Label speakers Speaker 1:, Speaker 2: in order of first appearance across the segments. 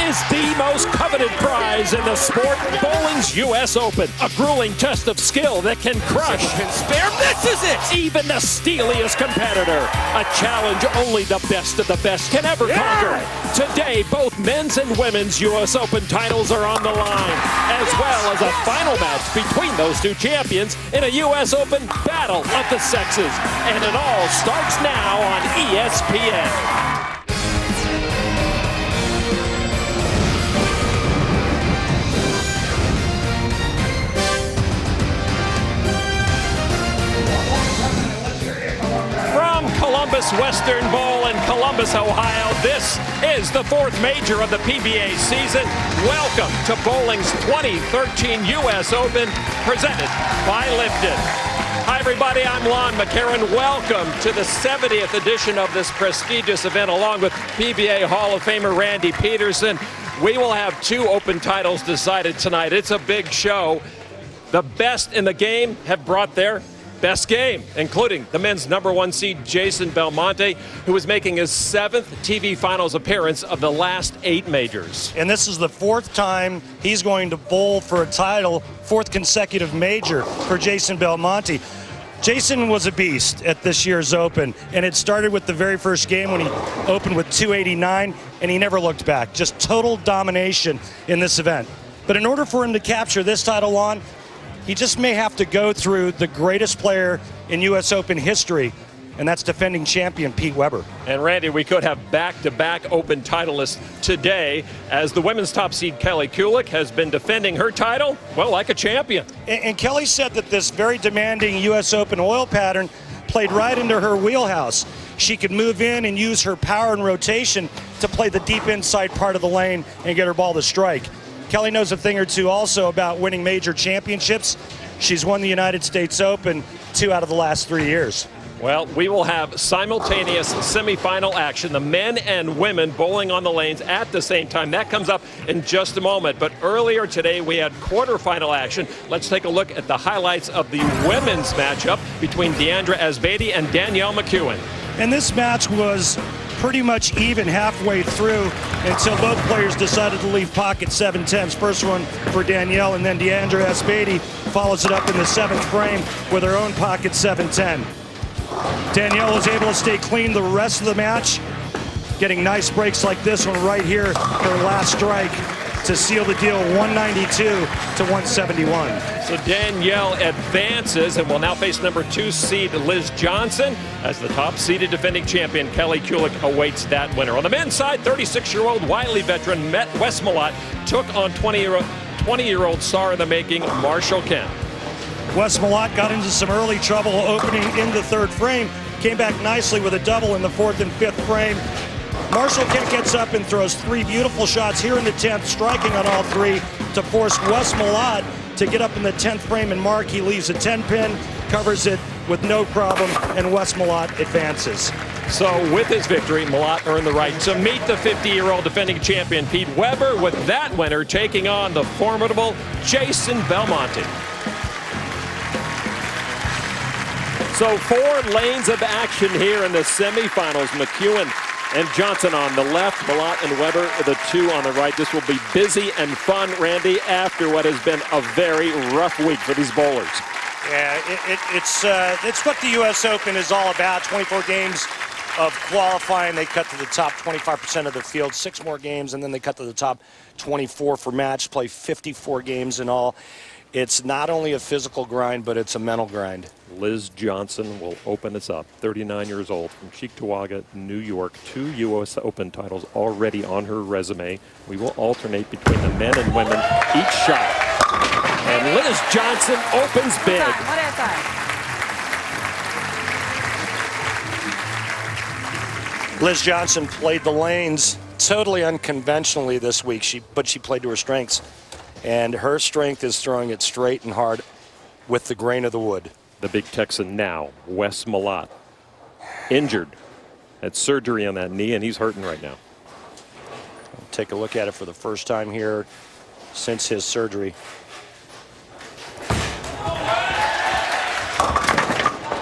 Speaker 1: is the most coveted prize in the sport, bowling's U.S. Open. A grueling test of skill that can crush
Speaker 2: and spare misses it.
Speaker 1: Even the steeliest competitor. A challenge only the best of the best can ever conquer. Today, both men's and women's U.S. Open titles are on the line, as well as a final match between those two champions in a U.S. Open battle of the sexes. And it all starts now on ESPN. Columbus Western Bowl in Columbus, Ohio. This is the fourth major of the PBA season. Welcome to bowling's 2013 U.S. Open, presented by Lipton. Hi, everybody. I'm Lon McCarron. Welcome to the 70th edition of this prestigious event, along with PBA Hall of Famer Randy Peterson. We will have two Open titles decided tonight. It's a big show. The best in the game have brought their best game, including the men's #1 seed Jason Belmonte, who is making his 7th TV finals appearance of the last 8 majors.
Speaker 3: And this is the 4th time he's going to bowl for a title, 4th consecutive major for Jason Belmonte. Jason was a beast at this year's Open, and it started with the very first game when he opened with 289, and he never looked back. Just total domination in this event. But in order for him to capture this title on, he just may have to go through the greatest player in U.S. Open history, and that's defending champion Pete Weber.
Speaker 1: And Randy, we could have back-to-back Open titleists today, as the women's top seed Kelly Kulick has been defending her title, well, like a champion.
Speaker 3: And Kelly said that this very demanding U.S. Open oil pattern played right into her wheelhouse. She could move in and use her power and rotation to play the deep inside part of the lane and get her ball to strike. Kelly knows a thing or two also about winning major championships. She's won the United States Open 2 out of the last 3 years.
Speaker 1: Well, we will have simultaneous semifinal action, the men and women bowling on the lanes at the same time. That comes up in just a moment. But earlier today, we had quarterfinal action. Let's take a look at the highlights of the women's matchup between Deandra Asbady and Danielle McEwen.
Speaker 3: And this match was pretty much even halfway through until both players decided to leave pocket 7-10s. First one for Danielle, and then Deandra Asbady follows it up in the 7th frame with her own pocket 7-10. Danielle was able to stay clean the rest of the match, getting nice breaks like this one right here, her last strike, to seal the deal 192 to 171.
Speaker 1: So Danielle advances and will now face #2 seed Liz Johnson, as the top-seeded defending champion Kelly Kulick awaits that winner. On the men's side, 36-year-old Wiley veteran Wes Malott took on 20-year-old star in the making Marshall Kemp.
Speaker 3: Wes Malott got into some early trouble opening in the 3rd frame, came back nicely with a double in the 4th and 5th frame. Marshall Kemp gets up and throws 3 beautiful shots here in the 10th, striking on all 3 to force Wes Malott to get up in the 10th frame and mark. He leaves a 10-pin, covers it with no problem, and Wes Malott advances.
Speaker 1: So with his victory, Malott earned the right to meet the 50-year-old defending champion Pete Weber, with that winner taking on the formidable Jason Belmonte. So 4 lanes of action here in the semifinals. McEwen and Johnson on the left, Malott and Weber the 2 on the right. This will be busy and fun, Randy, after what has been a very rough week for these bowlers.
Speaker 3: Yeah, it's what the U.S. Open is all about. 24 games of qualifying. They cut to the top 25% of the field, 6 more games, and then they cut to the top 24 for match play, 54 games in all. It's not only a physical grind, but it's a mental grind.
Speaker 1: Liz Johnson will open us up, 39 years old, from Cheektowaga, New York. 2 U.S. Open titles already on her resume. We will alternate between the men and women each shot. And Liz Johnson opens big.
Speaker 4: One at a time.
Speaker 3: Liz Johnson played the lanes totally unconventionally this week, but she played to her strengths. And her strength is throwing it straight and hard with the grain of the wood.
Speaker 1: The big Texan now, Wes Malott, injured, had surgery on that knee, and he's hurting right now.
Speaker 3: Take a look at it for the first time here since his surgery.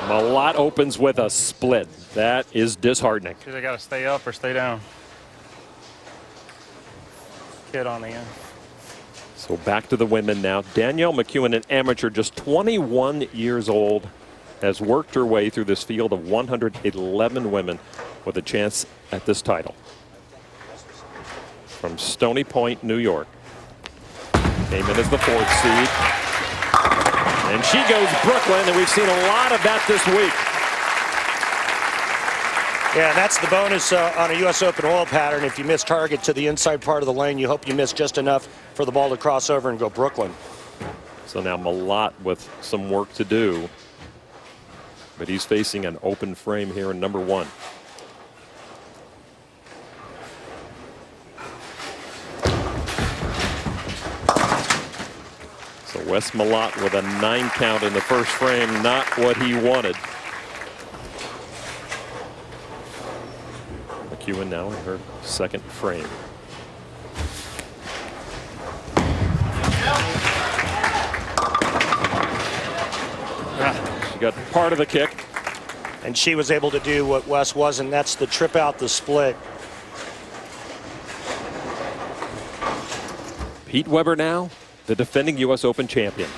Speaker 1: Malott opens with a split. That is disheartening.
Speaker 5: Because they got to stay up or stay down.
Speaker 3: hit on the end.
Speaker 1: So back to the women now. Danielle McEwen, an amateur, just 21 years old, has worked her way through this field of 111 women with a chance at this title. From Stony Point, New York. Came in as the 4th seed. And she goes Brooklyn, and we've seen a lot of that this week.
Speaker 3: Yeah, and that's the bonus on a U.S. Open oil pattern. If you miss target to the inside part of the lane, you hope you miss just enough for the ball to cross over and go Brooklyn.
Speaker 1: So now Malott with some work to do. But he's facing an open frame here in number 1. So Wes Malott with a 9 count in the first frame, not what he wanted. McEwen now in her 2nd frame. She got part of the kick.
Speaker 3: And she was able to do what Wes wasn't. That's the trip out the split.
Speaker 1: Pete Weber now, the defending U.S. Open champion.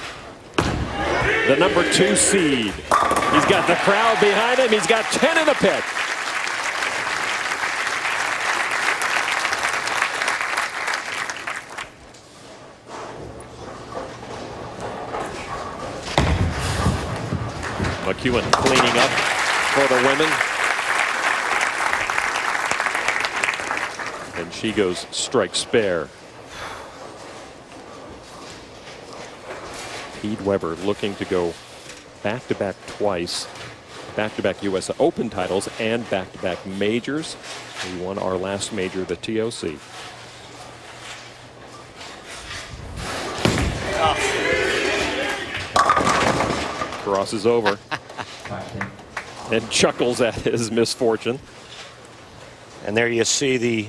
Speaker 1: The number 2 seed. He's got the crowd behind him. He's got 10 in the pit. McEwen cleaning up for the women. And she goes strike spare. Pete Weber looking to go back-to-back twice. Back-to-back U.S. Open titles and back-to-back majors. We won our last major, the TOC. Crosses over and chuckles at his misfortune.
Speaker 3: And there you see the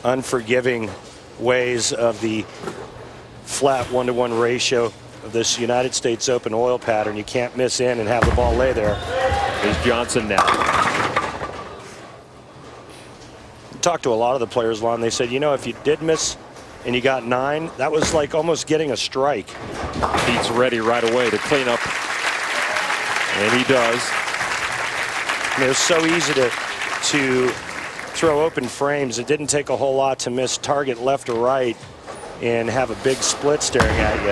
Speaker 3: unforgiving ways of the flat 1-to-1 ratio of this United States Open oil pattern. You can't miss in and have the ball lay there.
Speaker 1: Here's Johnson now.
Speaker 3: Talked to a lot of the players, Lon. They said, you know, if you did miss and you got 9, that was like almost getting a strike.
Speaker 1: Pete's ready right away to clean up. And he does.
Speaker 3: I mean, it was so easy to throw open frames. It didn't take a whole lot to miss target left or right and have a big split staring at you.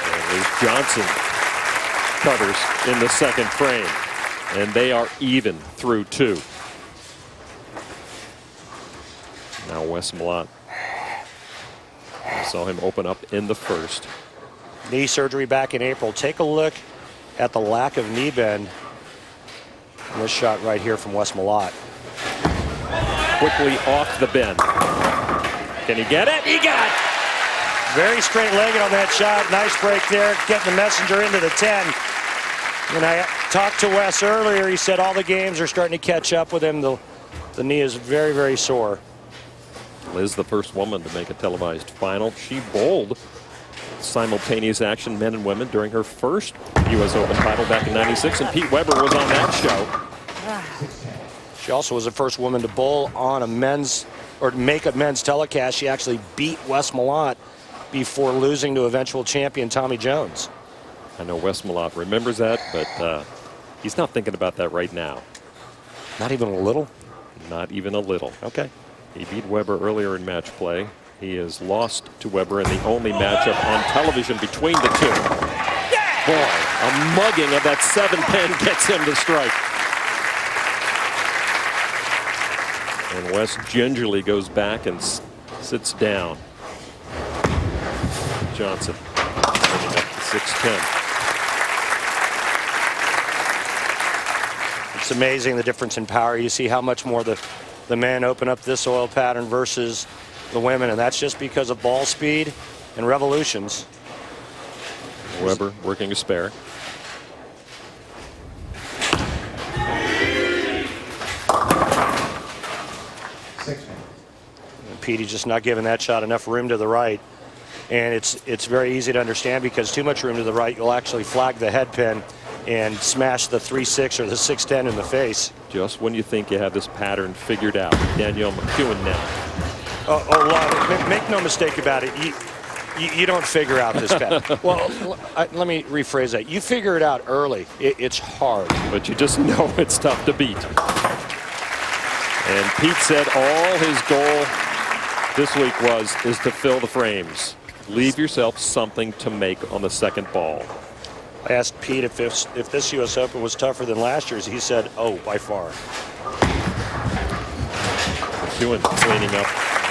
Speaker 1: And there's Johnson covers in the 2nd frame. And they are even through 2. Now Wes Malott. I saw him open up in the 1st.
Speaker 3: Knee surgery back in April. Take a look at the lack of knee bend in this shot right here from Wes Malott.
Speaker 1: Quickly off the bend. Can he get it? He got it!
Speaker 3: Very straight-legged on that shot. Nice break there, getting the messenger into the 10. When I talked to Wes earlier, he said all the games are starting to catch up with him. The knee is very, very sore.
Speaker 1: Liz, the first woman to make a televised final. She bowled simultaneous action, men and women, during her first U.S. Open title back in '96, and Pete Weber was on that show.
Speaker 3: She also was the first woman to bowl on a men's, or to make a men's telecast. She actually beat Wes Malott before losing to eventual champion Tommy Jones.
Speaker 1: I know Wes Malott remembers that, but he's not thinking about that right now.
Speaker 3: Not even a little?
Speaker 1: Not even a little.
Speaker 3: Okay.
Speaker 1: He beat Weber earlier in match play. He has lost to Weber in the only matchup on television between the two. Boy, a mugging of that 7-pin gets him to strike. And Wes gingerly goes back and sits down. Johnson bringing up the 6-10.
Speaker 3: It's amazing the difference in power. You see how much more the men open up this oil pattern versus the women, and that's just because of ball speed and revolutions.
Speaker 1: Weber working a spare.
Speaker 3: Petey just not giving that shot enough room to the right. And it's very easy to understand, because too much room to the right, you'll actually flag the head pin and smash the 3-6 or the 6-10 in the face.
Speaker 1: Just when you think you have this pattern figured out, Danielle McEwen now.
Speaker 3: Make no mistake about it. You don't figure out this pattern. Well, let me rephrase that. You figure it out early. It's hard.
Speaker 1: But you just know it's tough to beat. And Pete said all his goal this week is to fill the frames. Leave yourself something to make on the second ball.
Speaker 3: I asked Pete if this U.S. Open was tougher than last year's. He said, oh, by far.
Speaker 1: McEwen cleaning up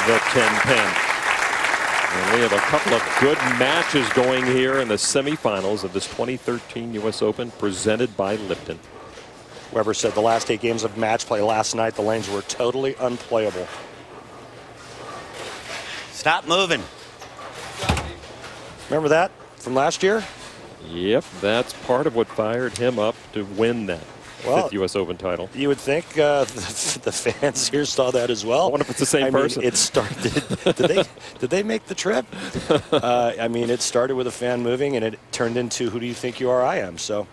Speaker 1: the 10-pin. And we have a couple of good matches going here in the semifinals of this 2013 U.S. Open presented by Lipton.
Speaker 3: Weber said the last 8 games of match play last night, the lanes were totally unplayable.
Speaker 2: Stop moving.
Speaker 3: Remember that from last year?
Speaker 1: Yep, that's part of what fired him up to win that 5th U.S. Open title.
Speaker 3: You would think the fans here saw that as well.
Speaker 1: I wonder if it's the same person.
Speaker 3: It started. Did they make the trip? I mean, it started with a fan moving, and it turned into "Who do you think you are? I am." So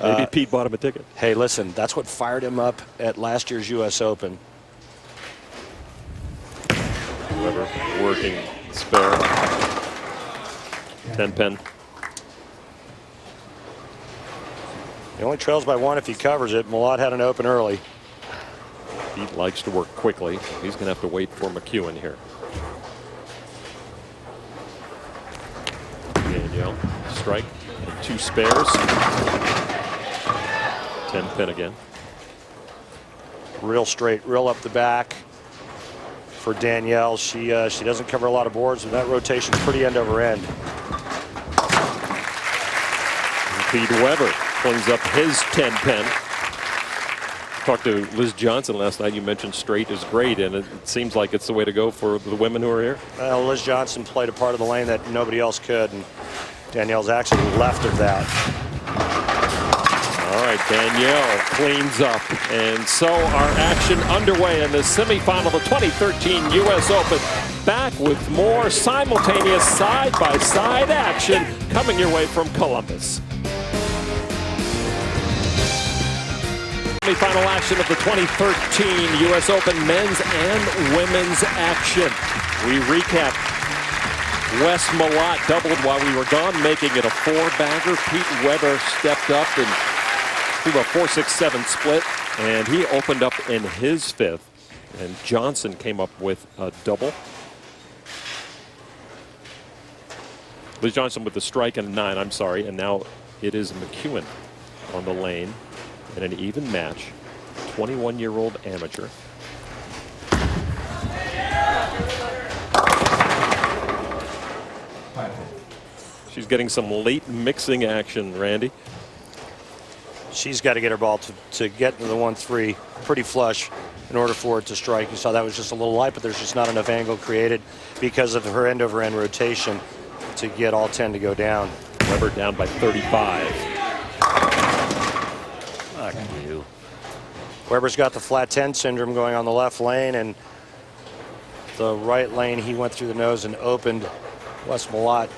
Speaker 1: maybe Pete bought him a ticket.
Speaker 3: Hey, listen, that's what fired him up at last year's U.S. Open.
Speaker 1: Weber working spare 10-pin.
Speaker 3: He only trails by 1 if he covers it. Malott had an open early.
Speaker 1: Pete likes to work quickly. He's going to have to wait for McEwen here. Danielle, strike, and 2 spares. 10-pin again.
Speaker 3: Real straight, real up the back for Danielle. She doesn't cover a lot of boards, and that rotation's pretty end over end.
Speaker 1: Pete Weber cleans up his 10-pin. Talked to Liz Johnson last night. You mentioned straight is great, and it seems like it's the way to go for the women who are here.
Speaker 3: Well, Liz Johnson played a part of the lane that nobody else could, and Danielle's actually left of that.
Speaker 1: All right, Danielle cleans up, and so our action underway in the semifinal of the 2013 U.S. Open. Back with more simultaneous side-by-side action coming your way from Columbus. Semi-final action of the 2013 U.S. Open men's and women's action. We recap. Wes Malott doubled while we were gone, making it a 4-bagger. Pete Weber stepped up and threw a 4-6-7 split, and he opened up in his 5th. And Johnson came up with a double. Liz Johnson with the strike and a 9, I'm sorry. And now it is McEwen on the lane in an even match. 21-year-old amateur. She's getting some late mixing action, Randy.
Speaker 3: She's got to get her ball to get into the 1-3 pretty flush in order for it to strike. You saw that was just a little light, but there's just not enough angle created because of her end-over-end rotation to get all 10 to go down.
Speaker 1: Weber down by 35.
Speaker 2: Fuck you.
Speaker 3: Weber's got the flat 10 syndrome going on the left lane, and the right lane he went through the nose and opened. Wes Malott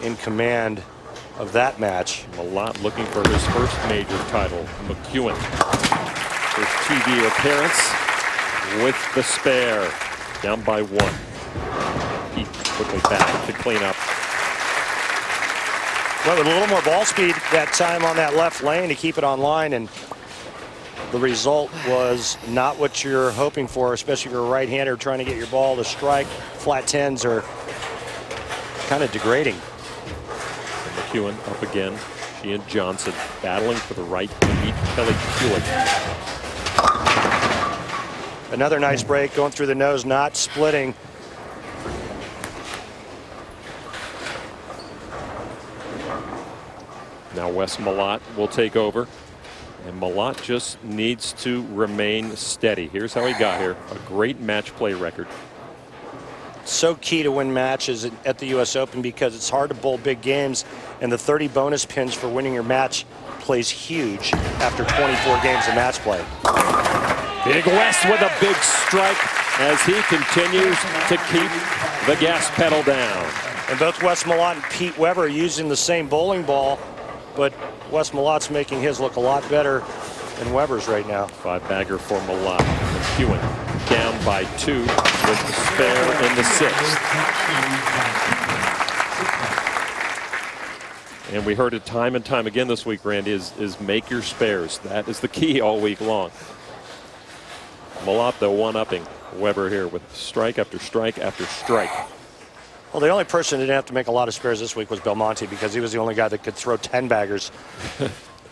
Speaker 3: in command of that match.
Speaker 1: Malott looking for his first major title. McEwen, first TV appearance with the spare. Down by 1. Pete quickly back to clean up.
Speaker 3: Well, with a little more ball speed that time on that left lane to keep it online, and the result was not what you're hoping for, especially if you're a right-hander trying to get your ball to strike. Flat 10s are kind of degrading.
Speaker 1: And McEwen up again. She and Johnson battling for the right to beat Kelly Kulik.
Speaker 3: Another nice break going through the nose, not splitting.
Speaker 1: Now Wes Malott will take over. And Malott just needs to remain steady. Here's how he got here. A great match play record.
Speaker 3: So key to win matches at the U.S. Open because it's hard to bowl big games, and the 30 bonus pins for winning your match plays huge after 24 games of match play.
Speaker 1: Big Wes with a big strike as he continues to keep the gas pedal down.
Speaker 3: And both Wes Malott and Pete Weber are using the same bowling ball, but Wes Malot's making his look a lot better than Weber's right now.
Speaker 1: 5-bagger for Malott. McEwen down by 2 with the spare in the 6th. And we heard it time and time again this week, Randy, is make your spares. That is the key all week long. Malott, though, one-upping Weber here with strike after strike after strike.
Speaker 3: Well, the only person who didn't have to make a lot of spares this week was Belmonte, because he was the only guy that could throw 10-baggers.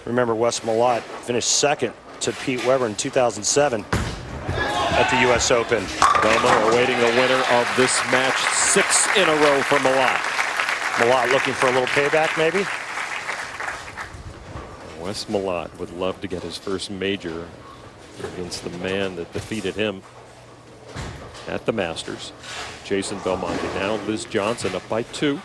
Speaker 3: Remember, Wes Malott finished second to Pete Weber in 2007 at the U.S. Open.
Speaker 1: Belmont awaiting the winner of this match, 6 in a row for Malott.
Speaker 3: Malott looking for a little payback, maybe?
Speaker 1: Wes Malott would love to get his first major against the man that defeated him at the Masters, Jason Belmonte. Now Liz Johnson up by 2.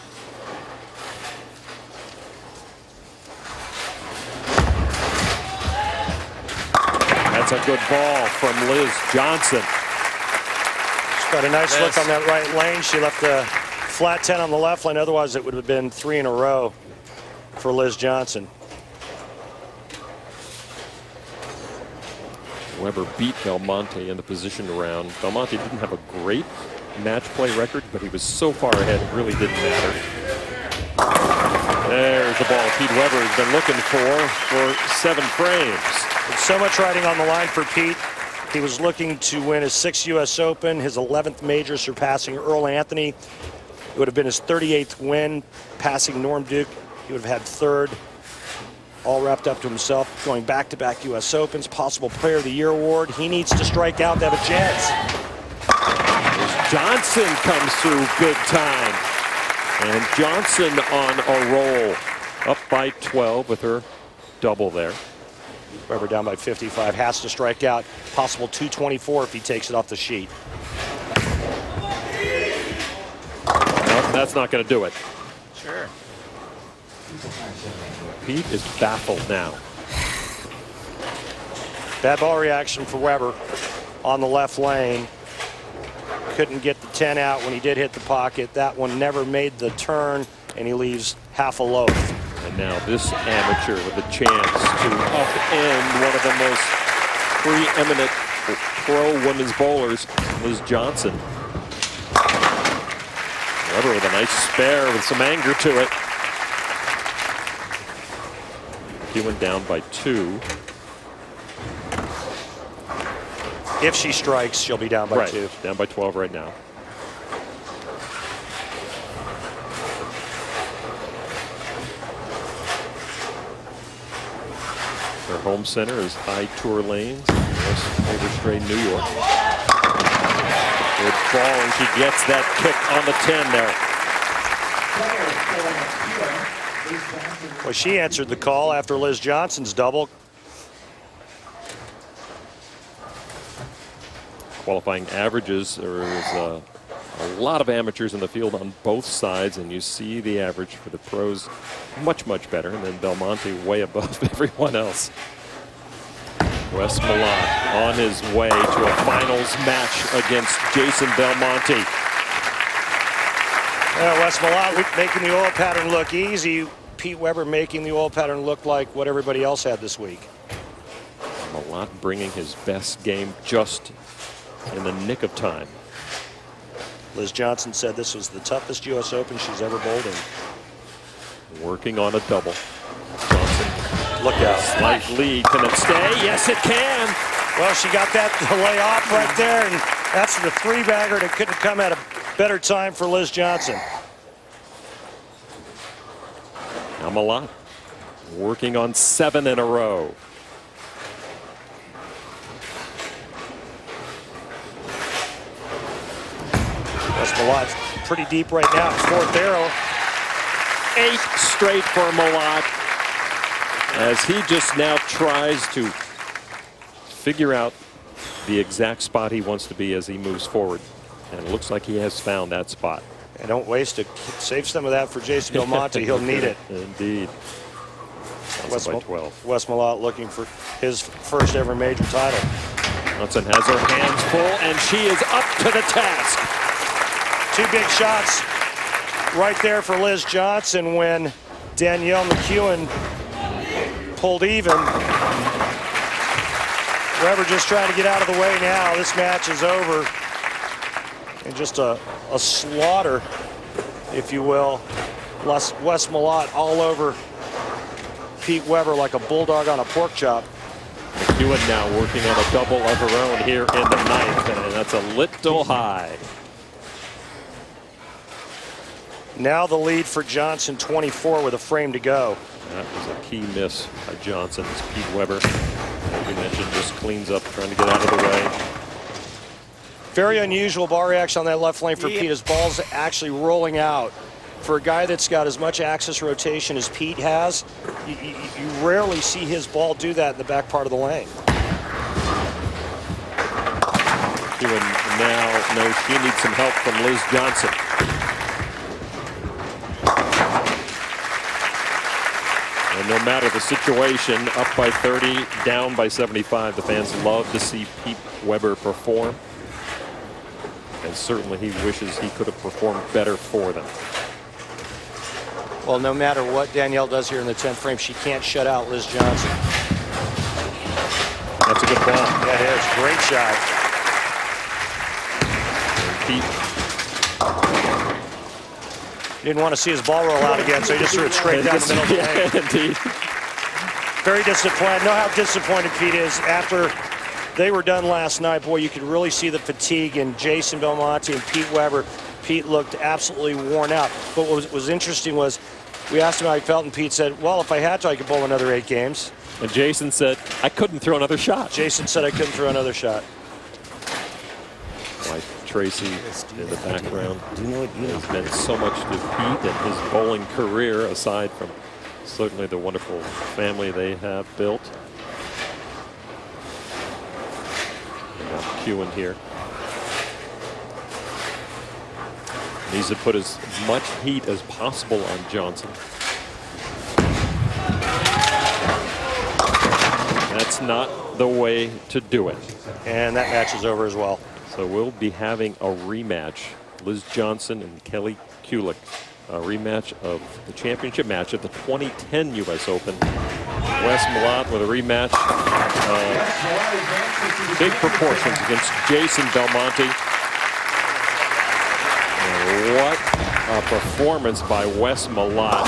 Speaker 1: That's a good ball from Liz Johnson.
Speaker 3: She's got a nice look on that right lane. She left a flat 10 on the left lane. Otherwise, it would have been 3 in a row for Liz Johnson.
Speaker 1: Weber beat Belmonte in the position round. Belmonte didn't have a great match play record, but he was so far ahead it really didn't matter. There's the ball Pete Weber has been looking for 7 frames.
Speaker 3: With so much riding on the line for Pete. He was looking to win his 6th U.S. Open, his 11th major, surpassing Earl Anthony. It would have been his 38th win, passing Norm Duke. He would have had 3rd. All wrapped up to himself, going back-to-back U.S. Opens, possible Player of the Year award. He needs to strike out to have a chance.
Speaker 1: Johnson comes through good time. And Johnson on a roll, up by 12 with her double there.
Speaker 3: Weber down by 55, has to strike out. Possible 224 if he takes it off the sheet.
Speaker 1: No, that's not going to do it.
Speaker 2: Sure.
Speaker 1: Pete is baffled now.
Speaker 3: Bad ball reaction for Weber on the left lane. Couldn't get the 10 out when he did hit the pocket. That one never made the turn, and he leaves half a loaf.
Speaker 1: And now this amateur with a chance to upend one of the most preeminent pro women's bowlers, Liz Johnson. Weber with a nice spare with some anger to it. McEwen down by 2.
Speaker 3: If she strikes, she'll be down by 2.
Speaker 1: Down by 12 right now. Their home center is High Tour Lanes, West Overstray, New York. Good ball, and she gets that kick on the 10 there.
Speaker 3: Well, she answered the call after Liz Johnson's double.
Speaker 1: Qualifying averages, there is a lot of amateurs in the field on both sides, and you see the average for the pros much, much better, and then Belmonte way above everyone else. Wes Malott on his way to a finals match against Jason Belmonte.
Speaker 3: Wes Malott making the oil pattern look easy. Pete Weber making the oil pattern look like what everybody else had this week.
Speaker 1: Malott bringing his best game just in the nick of time.
Speaker 3: Liz Johnson said this was the toughest U.S. Open she's ever bowled in.
Speaker 1: Working on a double. Johnson,
Speaker 3: look out.
Speaker 1: Slight lead. Can it stay? Yes, it can.
Speaker 3: Well, she got that delay off right there, and that's the 3-bagger that couldn't come at a better time for Liz Johnson.
Speaker 1: Now Malott working on 7 in a row.
Speaker 3: Wes Malott's pretty deep right now. 4th arrow.
Speaker 1: 8 straight for Malott as he just now tries to figure out the exact spot he wants to be as he moves forward. And it looks like he has found that spot.
Speaker 3: And don't waste it. Save some of that for Jason Belmonte. He'll need it.
Speaker 1: Indeed.
Speaker 3: Wes
Speaker 1: by 12.
Speaker 3: Wes Malott looking for his first ever major title.
Speaker 1: Johnson has her hands full, and she is up to the task.
Speaker 3: 2 big shots right there for Liz Johnson when Danielle McEwen pulled even. Weber just trying to get out of the way now. This match is over. And just a slaughter, if you will. Wes Malott all over Pete Weber like a bulldog on a pork chop.
Speaker 1: McEwen now working on a double of her own here in the ninth, and that's a little high.
Speaker 3: Now the lead for Johnson, 24 with a frame to go.
Speaker 1: That was a key miss by Johnson as Pete Weber, as we mentioned, just cleans up, trying to get out of the way.
Speaker 3: Very unusual ball reaction on that left lane for Pete. His ball's actually rolling out. For a guy that's got as much axis rotation as Pete has, you rarely see his ball do that in the back part of the lane.
Speaker 1: McEwen now knows she needs some help from Liz Johnson. And no matter the situation, up by 30, down by 75, the fans love to see Pete Weber perform. And certainly he wishes he could have performed better for them.
Speaker 3: Well, no matter what Danielle does here in the 10th frame, she can't shut out Liz Johnson.
Speaker 1: That's a good ball.
Speaker 3: That is, great shot.
Speaker 1: And Pete
Speaker 3: didn't want to see his ball roll out again, so he just threw it straight down the middle of the lane.
Speaker 1: Indeed.
Speaker 3: Very disappointed. Know how disappointed Pete is after they were done last night. Boy, you could really see the fatigue in Jason Belmonte and Pete Weber. Pete looked absolutely worn out. But what was interesting was we asked him how he felt, and Pete said, well, if I had to, I could bowl another 8 games.
Speaker 1: And Jason said, I couldn't throw another shot.
Speaker 3: Jason said I couldn't throw another shot.
Speaker 1: Like Tracy in the background has meant so much to Pete and his bowling career, aside from certainly the wonderful family they have built. And now McEwen here. Needs to put as much heat as possible on Johnson. That's not the way to do it.
Speaker 3: And that match is over as well.
Speaker 1: So we'll be having a rematch. Liz Johnson and Kelly Kulick. A rematch of the championship match at the 2010 U.S. Open. Wes Malott with a rematch. Big proportions against Jason Belmonte. What a performance by Wes Malott.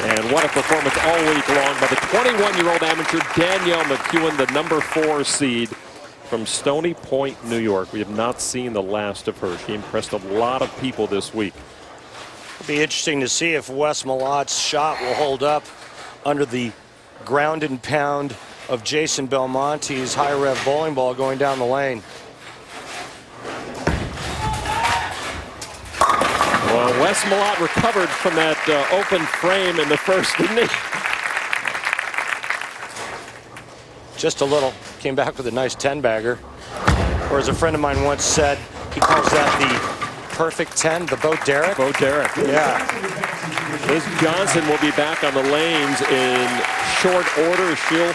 Speaker 1: And what a performance all week long by the 21-year-old amateur Danielle McEwen, the number 4 seed from Stony Point, New York. We have not seen the last of her. She impressed a lot of people this week.
Speaker 3: It'll be interesting to see if Wes Malott's shot will hold up under the ground and pound of Jason Belmonte's high rev bowling ball going down the lane.
Speaker 1: Well, Wes Malott recovered from that open frame in the first, didn't he?
Speaker 3: Just a little. Came back with a nice 10-bagger. Or as a friend of mine once said, he calls that the perfect 10, the Bo Derek.
Speaker 1: Bo Derek.
Speaker 3: Yeah.
Speaker 1: Liz Johnson will be back on the lanes in short order. She'll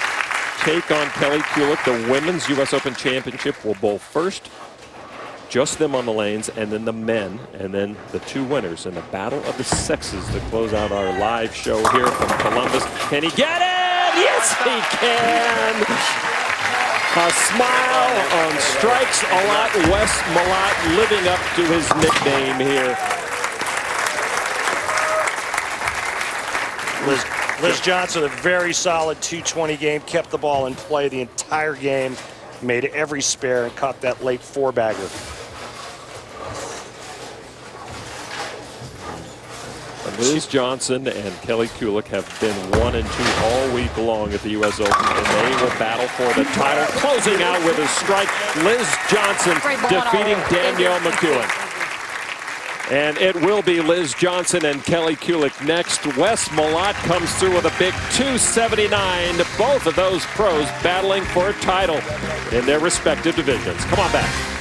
Speaker 1: take on Kelly Kulick. The Women's U.S. Open Championship will bowl first. Just them on the lanes, and then the men, and then the 2 winners in the Battle of the Sexes to close out our live show here from Columbus. Can he get it? Yes, he can. A smile on strikes a lot. Wes Malott living up to his nickname here.
Speaker 3: Liz Johnson, a very solid 220 game, kept the ball in play the entire game, made every spare, and caught that late 4-bagger.
Speaker 1: Liz Johnson and Kelly Kulick have been 1 and 2 all week long at the U.S. Open, and they will battle for the title. Closing out with a strike, Liz Johnson defeating Danielle McEwen. And it will be Liz Johnson and Kelly Kulick next. Wes Malott comes through with a big 279. Both of those pros battling for a title in their respective divisions. Come on back.